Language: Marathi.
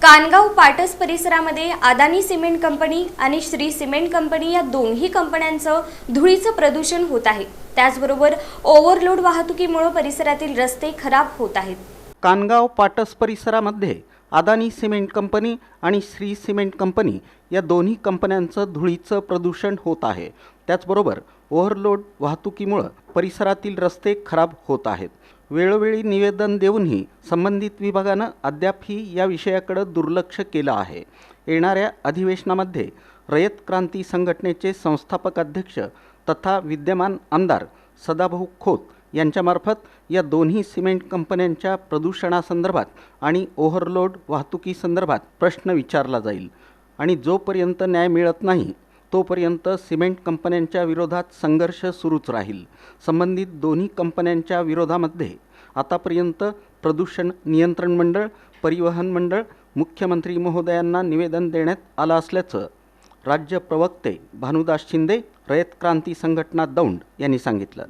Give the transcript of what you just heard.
कानगाव पाटस परिसरामध्ये अदानी सिमेंट कंपनी आणि श्री सिमेंट कंपनी या दोन्ही कंपन्यांचं धुळीचं प्रदूषण होत आहे। त्याचबरोबर ओव्हरलोड वाहतुकीमुळे परिसरातील रस्ते खराब होत आहेत। कानगाव पाटस परिसरामध्ये अदानी सिमेंट कंपनी आणि श्री सिमेंट कंपनी या दोन्ही कंपन्यांचं धुळीचं प्रदूषण होत आहे। त्याचबरोबर ओव्हरलोड वाहतुकीमुळे परिसरातील रस्ते खराब होत आहेत। वेळोवेळी निवेदन देऊनही संबंधित विभागानं अद्यापही या विषयाकडे दुर्लक्ष केलं आहे। येणाऱ्या अधिवेशनामध्ये रयत क्रांती संघटनेचे संस्थापक अध्यक्ष तथा विद्यमान आमदार सदाभाऊ खोत यांच्यामार्फत या दोन्ही सिमेंट कंपन्यांच्या प्रदूषणासंदर्भात आणि ओव्हरलोड वाहतुकीसंदर्भात प्रश्न विचारला जाईल आणि जोपर्यंत न्याय मिळत नाही तोपर्यंत सिमेंट कंपन्यांच्या विरोधात संघर्ष सुरूच राहील। संबंधित दोन्ही कंपन्यांच्या विरोधामध्ये आतापर्यंत प्रदूषण नियंत्रण मंडळ, परिवहन मंडळ, मुख्यमंत्री महोदयांना निवेदन देण्यात आलं असल्याचं राज्य प्रवक्ते भानुदास शिंदे, रयत क्रांती संघटना दौंड यांनी सांगितलं।